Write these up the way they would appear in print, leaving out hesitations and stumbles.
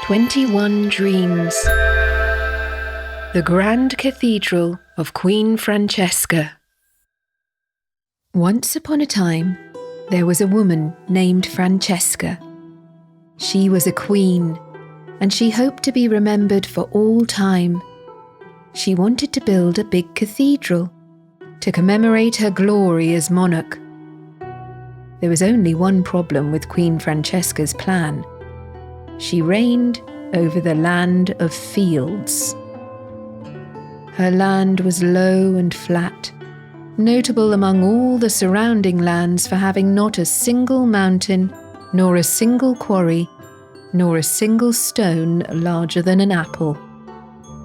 21 Dreams. The Grand Cathedral of Queen Francesca. Once upon a time, there was a woman named Francesca. She was a queen, and she hoped to be remembered for all time. She wanted to build a big cathedral to commemorate her glory as monarch. There was only one problem with Queen Francesca's plan. She reigned over the land of fields. Her land was low and flat, notable among all the surrounding lands for having not a single mountain, nor a single quarry, nor a single stone larger than an apple.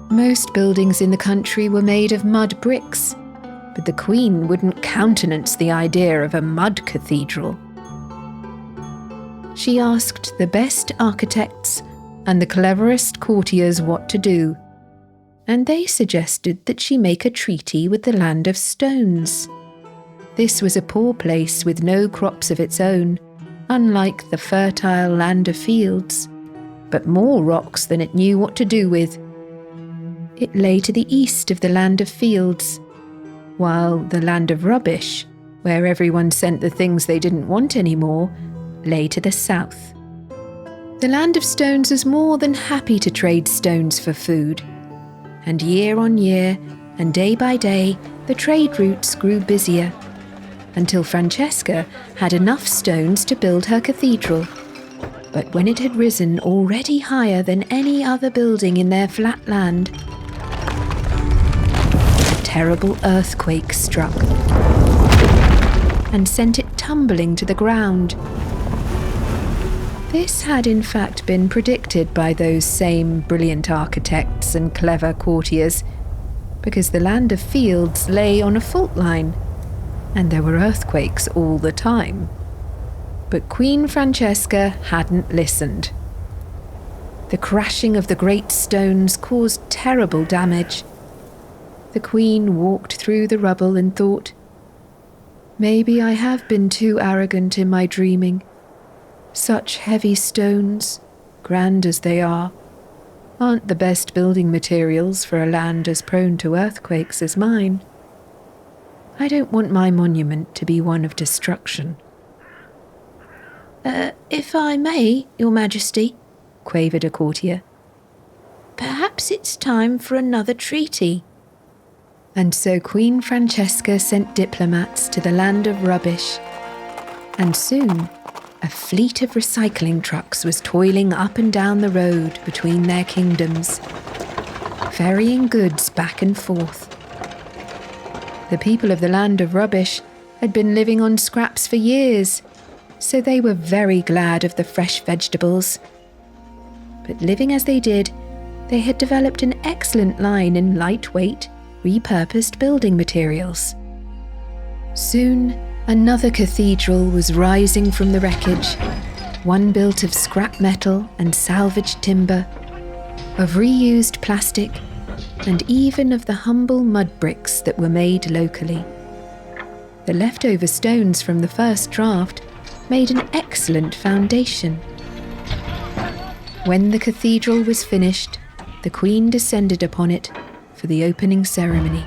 Most buildings in the country were made of mud bricks, but the Queen wouldn't countenance the idea of a mud cathedral. She asked the best architects and the cleverest courtiers what to do, and they suggested that she make a treaty with the land of stones. This was a poor place with no crops of its own, unlike the fertile land of fields, but more rocks than it knew what to do with. It lay to the east of the land of fields, while the land of rubbish, where everyone sent the things they didn't want anymore, lay to the south. The land of stones was more than happy to trade stones for food, and year on year and day by day the trade routes grew busier, until Francesca had enough stones to build her cathedral. But when it had risen already higher than any other building in their flat land, a terrible earthquake struck and sent it tumbling to the ground. This had in fact been predicted by those same brilliant architects and clever courtiers, because the land of fields lay on a fault line, and there were earthquakes all the time. But Queen Francesca hadn't listened. The crashing of the great stones caused terrible damage. The Queen walked through the rubble and thought, "Maybe I have been too arrogant in my dreaming. Such heavy stones, grand as they are, aren't the best building materials for a land as prone to earthquakes as mine. I don't want my monument to be one of destruction." If I may, Your Majesty," quavered a courtier, "perhaps it's time for another treaty." And so Queen Francesca sent diplomats to the land of rubbish, and soon a fleet of recycling trucks was toiling up and down the road between their kingdoms, ferrying goods back and forth. The people of the land of rubbish had been living on scraps for years, so they were very glad of the fresh vegetables. But living as they did, they had developed an excellent line in lightweight, repurposed building materials. Soon, another cathedral was rising from the wreckage, one built of scrap metal and salvaged timber, of reused plastic, and even of the humble mud bricks that were made locally. The leftover stones from the first draft made an excellent foundation. When the cathedral was finished, the Queen descended upon it for the opening ceremony.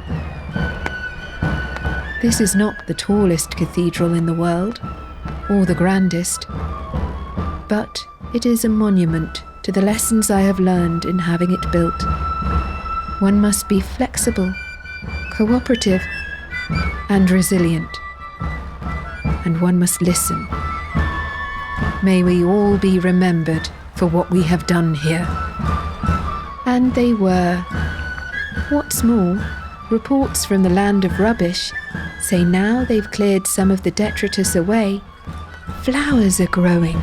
This is not the tallest cathedral in the world, or the grandest, but it is a monument to the lessons I have learned in having it built. One must be flexible, cooperative, and resilient, and one must listen. May we all be remembered for what we have done here. And they were. What's more, reports from the land of rubbish say now they've cleared some of the detritus away, flowers are growing.